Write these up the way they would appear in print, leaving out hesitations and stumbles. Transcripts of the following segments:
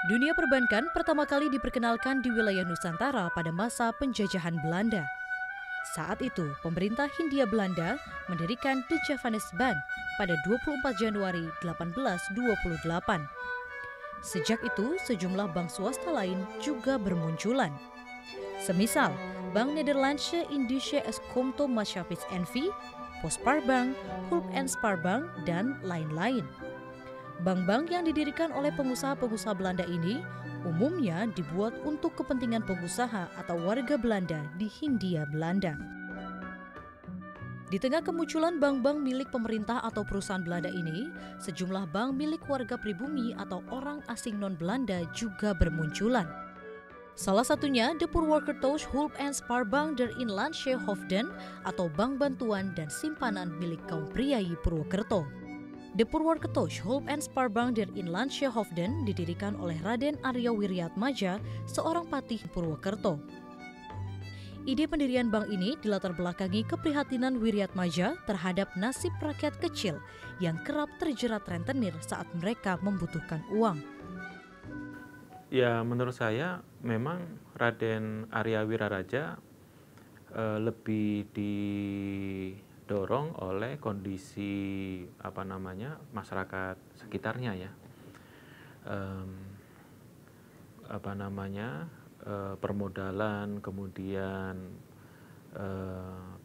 Dunia perbankan pertama kali diperkenalkan di wilayah Nusantara pada masa penjajahan Belanda. Saat itu, pemerintah Hindia Belanda mendirikan The Javanese Bank pada 24 Januari 1828. Sejak itu, sejumlah bank swasta lain juga bermunculan. Semisal, Bank Nederlandse Indische Eskomto-Maatschappij N.V., Postparbank, Hulp en Spaarbank, dan lain-lain. Bank-bank yang didirikan oleh pengusaha-pengusaha Belanda ini umumnya dibuat untuk kepentingan pengusaha atau warga Belanda di Hindia Belanda. Di tengah kemunculan bank-bank milik pemerintah atau perusahaan Belanda ini, sejumlah bank milik warga pribumi atau orang asing non-Belanda juga bermunculan. Salah satunya De Purwokerto's Hulp en Spaarbank der Inlandse Hoofden atau Bank Bantuan dan Simpanan milik kaum priai Purwokerto. De Purwokerto's Hulp en Spaarbank der Inlandse Hoofden didirikan oleh Raden Arya Wiriatmadja, seorang patih Purwokerto. Ide pendirian bank ini dilatar belakangi keprihatinan Wiriatmadja terhadap nasib rakyat kecil yang kerap terjerat rentenir saat mereka membutuhkan uang. Ya, menurut saya memang Raden Arya Wiraraja lebih didorong oleh kondisi masyarakat sekitarnya ya. Permodalan, kemudian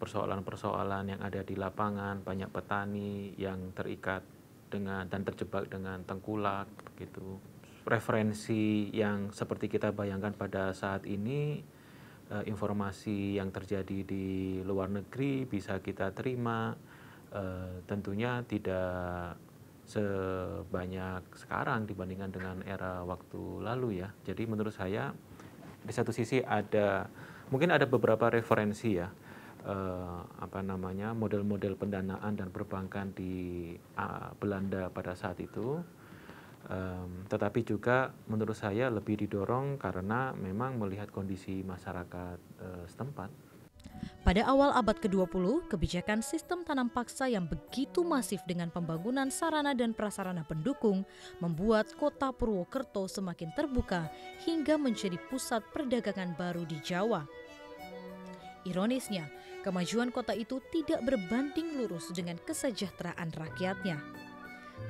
persoalan-persoalan yang ada di lapangan, banyak petani yang terikat dengan dan terjebak dengan tengkulak begitu. Referensi yang seperti kita bayangkan pada saat ini, informasi yang terjadi di luar negeri bisa kita terima, tentunya tidak sebanyak sekarang dibandingkan dengan era waktu lalu ya. Jadi menurut saya di satu sisi mungkin ada beberapa referensi ya, model-model pendanaan dan perbankan di Belanda pada saat itu. Tetapi juga menurut saya lebih didorong karena memang melihat kondisi masyarakat setempat. Pada awal abad ke-20, kebijakan sistem tanam paksa yang begitu masif dengan pembangunan sarana dan prasarana pendukung membuat kota Purwokerto semakin terbuka hingga menjadi pusat perdagangan baru di Jawa. Ironisnya, kemajuan kota itu tidak berbanding lurus dengan kesejahteraan rakyatnya.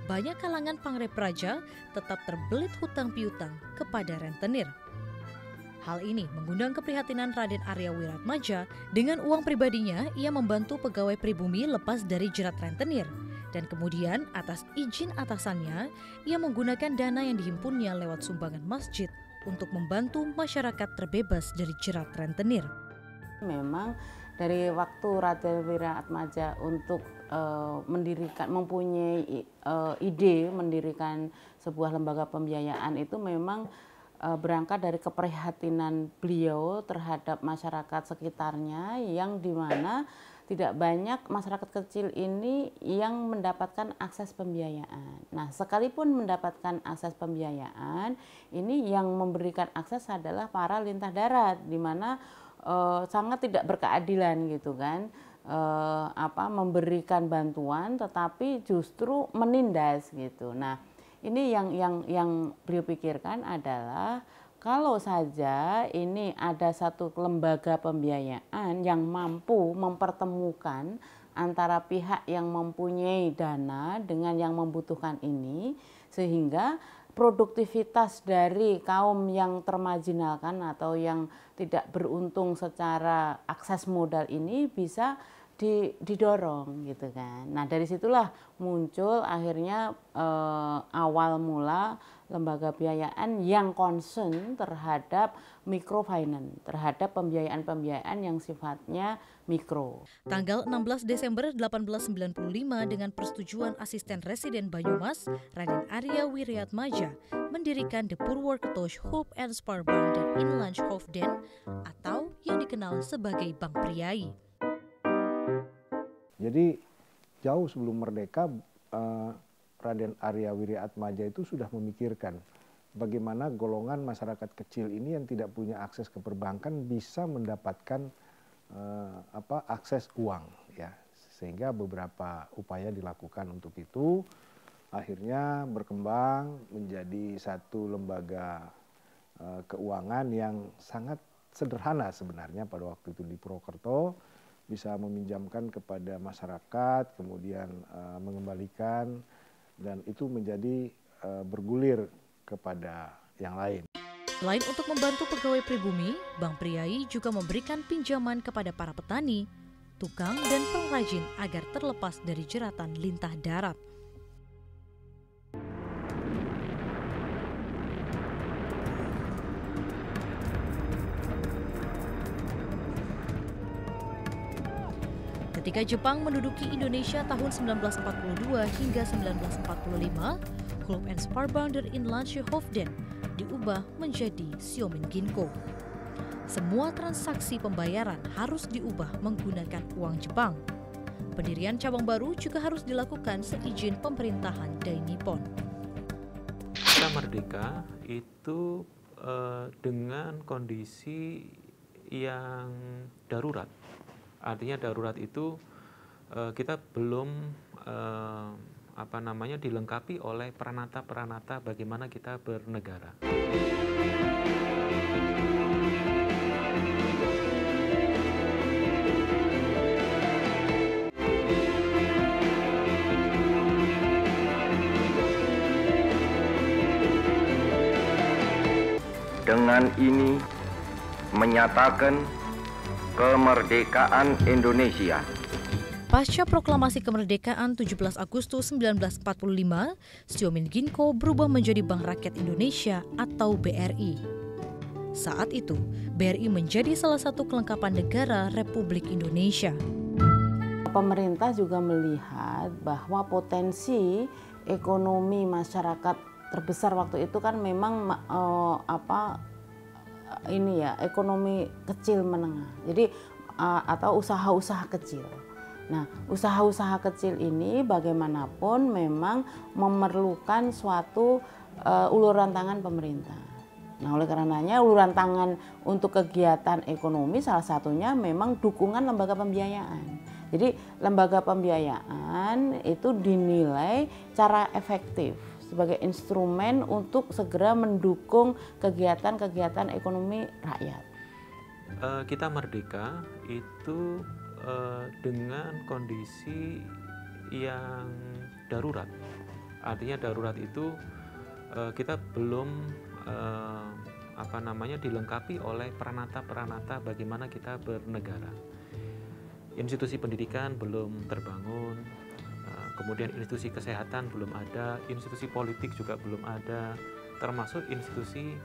Banyak kalangan pangrepraja tetap terbelit hutang piutang kepada rentenir. Hal ini mengundang keprihatinan Raden Arya Wiriatmadja. Dengan uang pribadinya, ia membantu pegawai pribumi lepas dari jerat rentenir. Dan kemudian atas izin atasannya, ia menggunakan dana yang dihimpunnya lewat sumbangan masjid untuk membantu masyarakat terbebas dari jerat rentenir. Memang dari waktu Raden Wiriatmadja untuk mempunyai ide mendirikan sebuah lembaga pembiayaan itu memang berangkat dari keprihatinan beliau terhadap masyarakat sekitarnya yang dimana tidak banyak masyarakat kecil ini yang mendapatkan akses pembiayaan. Nah, sekalipun mendapatkan akses pembiayaan, ini yang memberikan akses adalah para lintah darat, di mana sangat tidak berkeadilan gitu kan, memberikan bantuan tetapi justru menindas gitu. Nah, ini yang beliau pikirkan adalah kalau saja ini ada satu lembaga pembiayaan yang mampu mempertemukan antara pihak yang mempunyai dana dengan yang membutuhkan ini, sehingga produktivitas dari kaum yang termarginalkan atau yang tidak beruntung secara akses modal ini bisa didorong gitu kan. Nah, dari situlah muncul akhirnya awal mula lembaga pembiayaan yang concern terhadap microfinance, terhadap pembiayaan-pembiayaan yang sifatnya mikro. Tanggal 16 Desember 1895 dengan persetujuan asisten residen Banyumas, Raden Arya Wiriatmadja mendirikan De Purwokerto's Hulp en Spaarbank der Inlandse Hoofden atau yang dikenal sebagai Bank Priai. Jadi jauh sebelum merdeka, Raden Arya Wiriatmadja itu sudah memikirkan bagaimana golongan masyarakat kecil ini yang tidak punya akses ke perbankan bisa mendapatkan akses uang ya, sehingga beberapa upaya dilakukan untuk itu. akhirnya berkembang menjadi satu lembaga keuangan yang sangat sederhana sebenarnya pada waktu itu di Purwokerto, bisa meminjamkan kepada masyarakat, kemudian mengembalikan, dan itu menjadi bergulir kepada yang lain. Selain untuk membantu pegawai pribumi, Bank Priai juga memberikan pinjaman kepada para petani, tukang, dan pengrajin agar terlepas dari jeratan lintah darat. Ketika Jepang menduduki Indonesia tahun 1942 hingga 1945, Gulf and Sparbounder Inland Hovden diubah menjadi Siomin Ginko. Semua transaksi pembayaran harus diubah menggunakan uang Jepang. Pendirian cabang baru juga harus dilakukan seizin pemerintahan Dai Nippon. Kita merdeka itu dengan kondisi yang darurat. Artinya darurat itu kita belum dilengkapi oleh peranata-peranata bagaimana kita bernegara. Dengan ini menyatakan kemerdekaan Indonesia. Pasca proklamasi kemerdekaan 17 Agustus 1945, Siomin Ginko berubah menjadi Bank Rakyat Indonesia atau BRI. Saat itu, BRI menjadi salah satu kelengkapan negara Republik Indonesia. Pemerintah juga melihat bahwa potensi ekonomi masyarakat terbesar waktu itu kan memang ekonomi kecil menengah. Jadi atau usaha-usaha kecil. Nah, usaha-usaha kecil ini bagaimanapun memang memerlukan suatu uluran tangan pemerintah. Nah, oleh karenanya uluran tangan untuk kegiatan ekonomi salah satunya memang dukungan lembaga pembiayaan. Jadi lembaga pembiayaan itu dinilai cara efektif sebagai instrumen untuk segera mendukung kegiatan-kegiatan ekonomi rakyat. Kita merdeka itu dengan kondisi yang darurat. Artinya darurat itu kita belum dilengkapi oleh peranata-peranata bagaimana kita bernegara. Institusi pendidikan belum terbangun, kemudian institusi kesehatan belum ada, institusi politik juga belum ada, termasuk institusi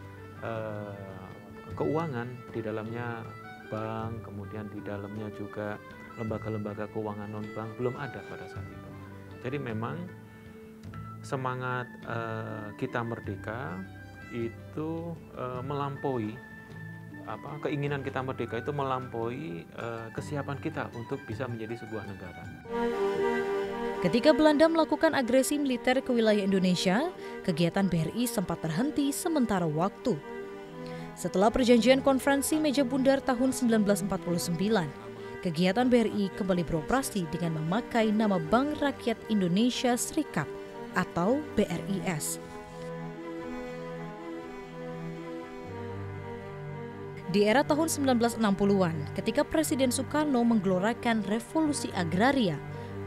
keuangan, di dalamnya bank, kemudian di dalamnya juga lembaga-lembaga keuangan non-bank belum ada pada saat itu. Jadi memang semangat kita merdeka itu melampaui keinginan kita merdeka itu melampaui kesiapan kita untuk bisa menjadi sebuah negara. Ketika Belanda melakukan agresi militer ke wilayah Indonesia, kegiatan BRI sempat terhenti sementara waktu. Setelah perjanjian konferensi Meja Bundar tahun 1949, kegiatan BRI kembali beroperasi dengan memakai nama Bank Rakyat Indonesia Serikat atau BRIS. Di era tahun 1960-an, ketika Presiden Soekarno menggelorakan revolusi agraria,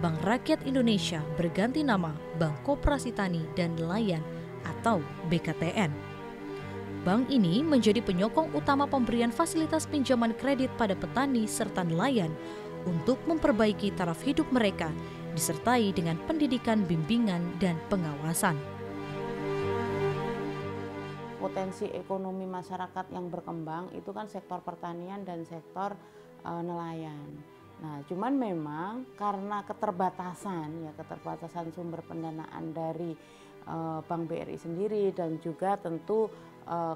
Bank Rakyat Indonesia berganti nama Bank Koperasi Tani dan Nelayan atau BKTN. Bank ini menjadi penyokong utama pemberian fasilitas pinjaman kredit pada petani serta nelayan untuk memperbaiki taraf hidup mereka, disertai dengan pendidikan, bimbingan, dan pengawasan. Potensi ekonomi masyarakat yang berkembang itu kan sektor pertanian dan sektor nelayan. Nah, cuman memang karena keterbatasan sumber pendanaan dari Bank BRI sendiri dan juga tentu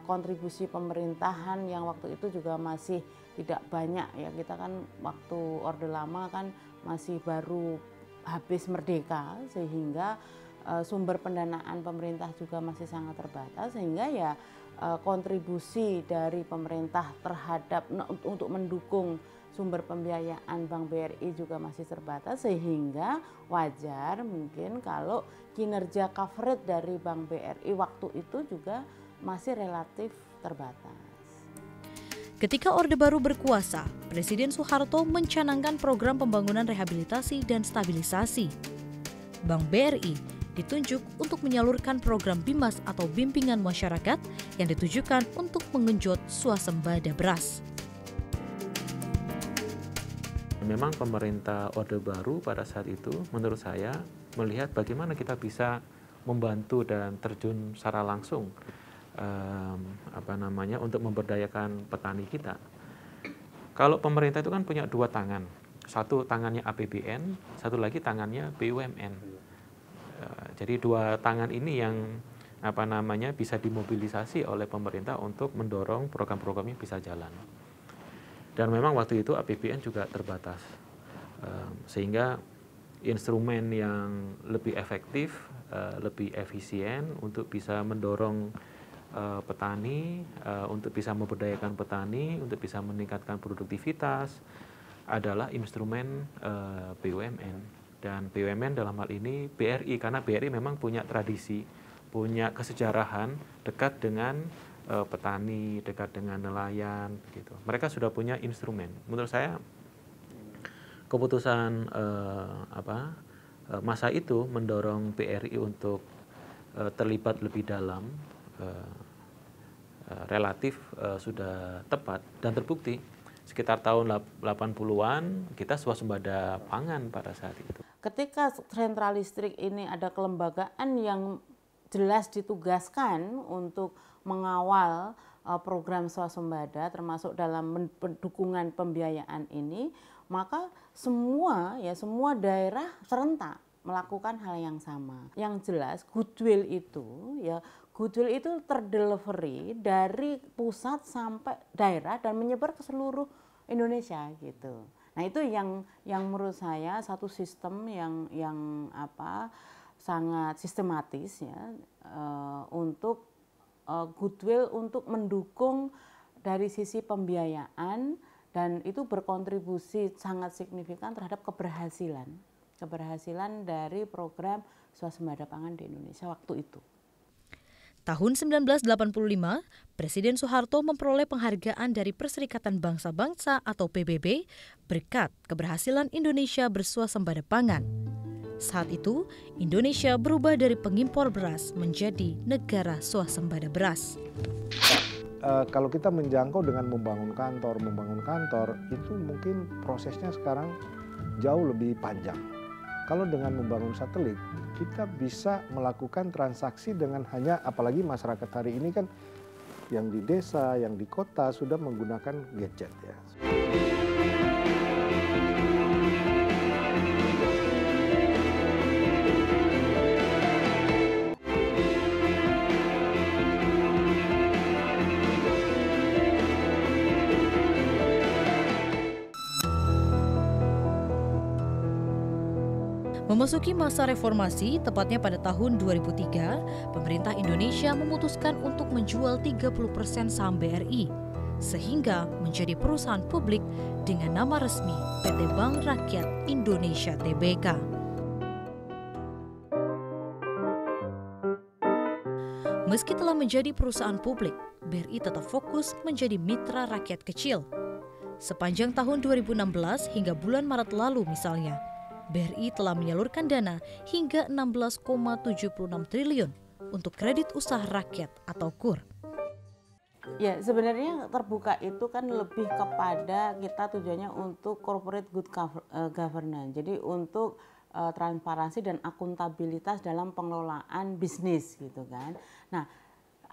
kontribusi pemerintahan yang waktu itu juga masih tidak banyak ya, kita kan waktu Orde Lama kan masih baru habis merdeka, sehingga sumber pendanaan pemerintah juga masih sangat terbatas, sehingga ya kontribusi dari pemerintah terhadap untuk mendukung sumber pembiayaan Bank BRI juga masih terbatas, sehingga wajar mungkin kalau kinerja coverage dari Bank BRI waktu itu juga masih relatif terbatas. Ketika Orde Baru berkuasa, Presiden Soeharto mencanangkan program pembangunan rehabilitasi dan stabilisasi. Bank BRI ditunjuk untuk menyalurkan program BIMAS atau bimbingan masyarakat yang ditujukan untuk mengenjot swasembada beras. Memang pemerintah Orde Baru pada saat itu menurut saya melihat bagaimana kita bisa membantu dan terjun secara langsung untuk memberdayakan petani kita. Kalau pemerintah itu kan punya dua tangan, satu tangannya APBN, satu lagi tangannya BUMN. Jadi dua tangan ini yang bisa dimobilisasi oleh pemerintah untuk mendorong program-programnya bisa jalan. Dan memang waktu itu APBN juga terbatas, sehingga instrumen yang lebih efektif, lebih efisien untuk bisa mendorong petani, untuk bisa memberdayakan petani, untuk bisa meningkatkan produktivitas adalah instrumen BUMN. Dan BUMN dalam hal ini BRI, karena BRI memang punya tradisi, punya kesejarahan dekat dengan petani, dekat dengan nelayan, begitu. Mereka sudah punya instrumen. Menurut saya keputusan masa itu mendorong BRI untuk terlibat lebih dalam relatif sudah tepat dan terbukti. Sekitar tahun 80-an kita swasembada pangan pada saat itu. Ketika sentral listrik ini ada kelembagaan yang jelas ditugaskan untuk mengawal program swasembada termasuk dalam dukungan pembiayaan ini, maka semua daerah serentak melakukan hal yang sama. Yang jelas goodwill itu terdelivery dari pusat sampai daerah dan menyebar ke seluruh Indonesia gitu. Nah, itu yang menurut saya satu sistem yang sangat sistematis ya, untuk goodwill untuk mendukung dari sisi pembiayaan, dan itu berkontribusi sangat signifikan terhadap keberhasilan dari program swasembada pangan di Indonesia waktu itu. Tahun 1985, Presiden Soeharto memperoleh penghargaan dari Perserikatan Bangsa-Bangsa atau PBB berkat keberhasilan Indonesia berswasembada pangan. Saat itu, Indonesia berubah dari pengimpor beras menjadi negara swasembada beras. Kalau kita menjangkau dengan membangun kantor itu mungkin prosesnya sekarang jauh lebih panjang. Kalau dengan membangun satelit, kita bisa melakukan transaksi dengan hanya, apalagi masyarakat hari ini kan yang di desa, yang di kota sudah menggunakan gadget ya. Memasuki masa reformasi, tepatnya pada tahun 2003, pemerintah Indonesia memutuskan untuk menjual 30% saham BRI, sehingga menjadi perusahaan publik dengan nama resmi PT Bank Rakyat Indonesia Tbk. Meski telah menjadi perusahaan publik, BRI tetap fokus menjadi mitra rakyat kecil. Sepanjang tahun 2016 hingga bulan Maret lalu misalnya, BRI telah menyalurkan dana hingga 16,76 triliun untuk kredit usaha rakyat atau KUR. Ya, sebenarnya terbuka itu kan lebih kepada kita tujuannya untuk corporate good governance. Jadi untuk transparansi dan akuntabilitas dalam pengelolaan bisnis gitu kan. Nah,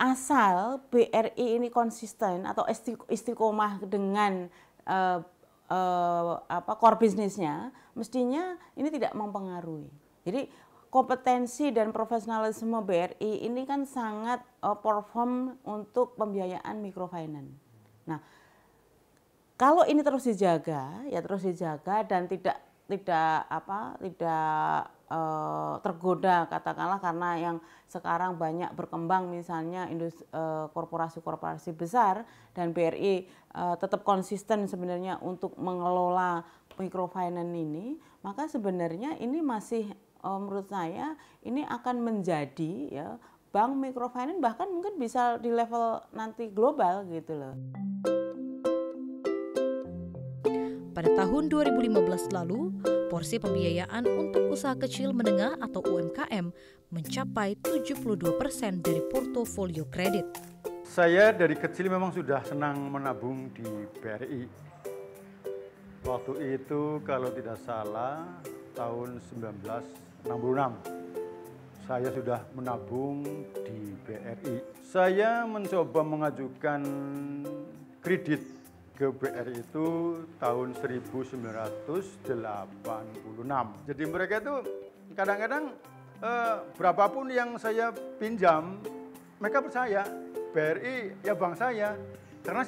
asal BRI ini konsisten atau istiqomah dengan core bisnisnya, mestinya ini tidak mempengaruhi. Jadi kompetensi dan profesionalisme BRI ini kan sangat perform untuk pembiayaan microfinance. Nah, kalau ini terus dijaga dan tidak tergoda, katakanlah karena yang sekarang banyak berkembang misalnya korporasi-korporasi besar, dan BRI tetap konsisten sebenarnya untuk mengelola microfinance ini, maka sebenarnya ini masih menurut saya ini akan menjadi ya bank microfinance, bahkan mungkin bisa di level nanti global gitu loh. Pada tahun 2015 lalu, porsi pembiayaan untuk usaha kecil menengah atau UMKM mencapai 72% dari portofolio kredit. Saya dari kecil memang sudah senang menabung di BRI. Waktu itu kalau tidak salah tahun 1966 saya sudah menabung di BRI. Saya mencoba mengajukan kredit ke BRI itu tahun 1986. Jadi mereka itu kadang-kadang berapapun yang saya pinjam, mereka percaya BRI ya bank saya. Karena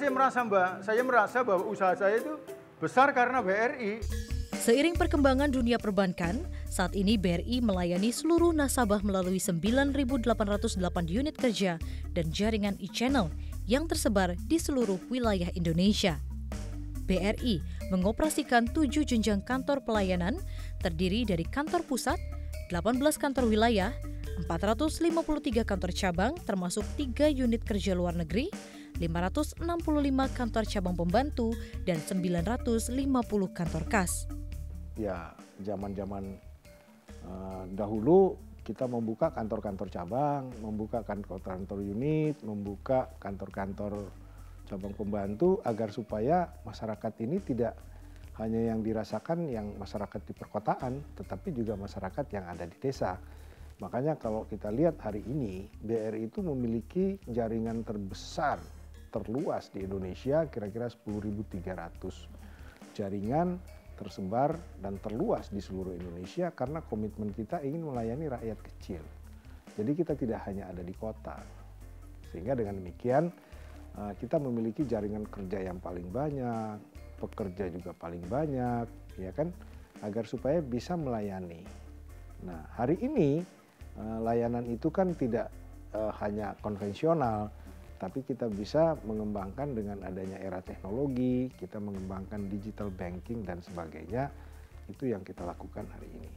saya merasa bahwa usaha saya itu besar karena BRI. Seiring perkembangan dunia perbankan, saat ini BRI melayani seluruh nasabah melalui 9.808 unit kerja dan jaringan e-channel yang tersebar di seluruh wilayah Indonesia. BRI mengoperasikan 7 jenjang kantor pelayanan terdiri dari kantor pusat, 18 kantor wilayah, 453 kantor cabang termasuk 3 unit kerja luar negeri, 565 kantor cabang pembantu, dan 950 kantor kas. Ya, zaman-zaman dahulu kita membuka kantor-kantor cabang, membuka kantor-kantor unit, membuka kantor-kantor cabang pembantu agar supaya masyarakat ini tidak hanya yang dirasakan yang masyarakat di perkotaan, tetapi juga masyarakat yang ada di desa. Makanya kalau kita lihat hari ini, BRI itu memiliki jaringan terbesar, terluas di Indonesia, kira-kira 10.300 jaringan tersebar dan terluas di seluruh Indonesia karena komitmen kita ingin melayani rakyat kecil. Jadi kita tidak hanya ada di kota. Sehingga dengan demikian kita memiliki jaringan kerja yang paling banyak, pekerja juga paling banyak, ya kan, agar supaya bisa melayani. Nah, hari ini layanan itu kan tidak hanya konvensional, tapi kita bisa mengembangkan dengan adanya era teknologi, kita mengembangkan digital banking dan sebagainya, itu yang kita lakukan hari ini.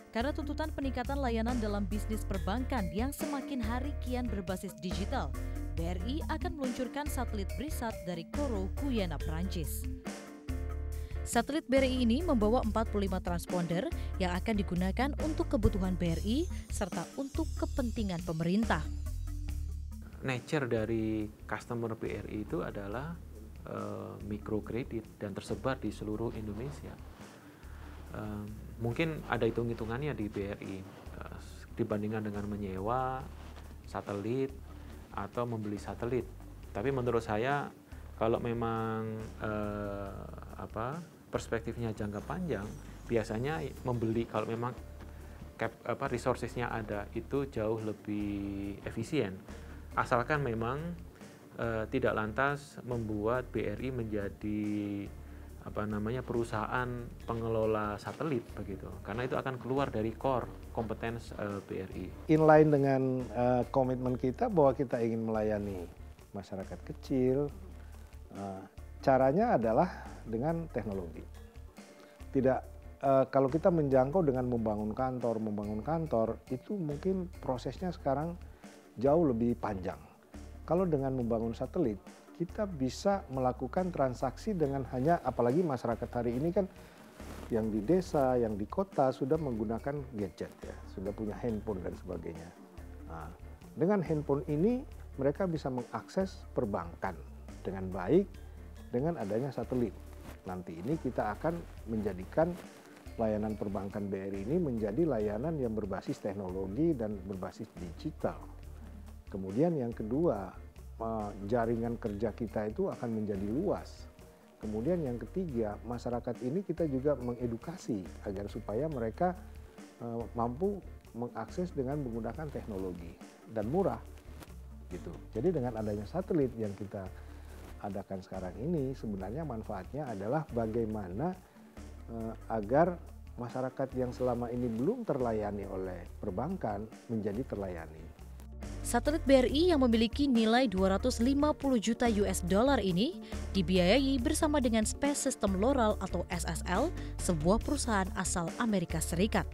Karena tuntutan peningkatan layanan dalam bisnis perbankan yang semakin hari kian berbasis digital, BRI akan meluncurkan satelit BRISAT dari Kourou, Guyana, Prancis. Satelit BRI ini membawa 45 transponder yang akan digunakan untuk kebutuhan BRI serta untuk kepentingan pemerintah. Nature dari customer BRI itu adalah mikrokredit dan tersebar di seluruh Indonesia. Mungkin ada hitung-hitungannya di BRI dibandingkan dengan menyewa satelit atau membeli satelit. Tapi menurut saya kalau memang perspektifnya jangka panjang, biasanya membeli kalau memang resourcesnya ada itu jauh lebih efisien. Asalkan memang tidak lantas membuat BRI menjadi perusahaan pengelola satelit begitu, karena itu akan keluar dari core kompetens BRI. Inline dengan komitmen kita bahwa kita ingin melayani masyarakat kecil, caranya adalah dengan teknologi. Tidak kalau kita menjangkau dengan membangun kantor itu mungkin prosesnya sekarang jauh lebih panjang. Kalau dengan membangun satelit, kita bisa melakukan transaksi dengan hanya, apalagi masyarakat hari ini kan yang di desa, yang di kota sudah menggunakan gadget ya, sudah punya handphone dan sebagainya. Nah, dengan handphone ini mereka bisa mengakses perbankan dengan baik dengan adanya satelit. Nanti ini kita akan menjadikan layanan perbankan BRI ini menjadi layanan yang berbasis teknologi dan berbasis digital. Kemudian yang kedua, jaringan kerja kita itu akan menjadi luas. Kemudian yang ketiga, masyarakat ini kita juga mengedukasi agar supaya mereka mampu mengakses dengan menggunakan teknologi dan murah gitu. Jadi dengan adanya satelit yang kita adakan sekarang ini, sebenarnya manfaatnya adalah bagaimana agar masyarakat yang selama ini belum terlayani oleh perbankan menjadi terlayani. Satelit BRI yang memiliki nilai 250 juta US dollar ini dibiayai bersama dengan Space System Loral atau SSL, sebuah perusahaan asal Amerika Serikat.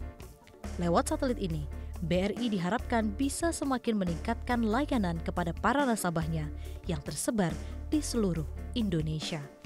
Lewat satelit ini, BRI diharapkan bisa semakin meningkatkan layanan kepada para nasabahnya yang tersebar di seluruh Indonesia.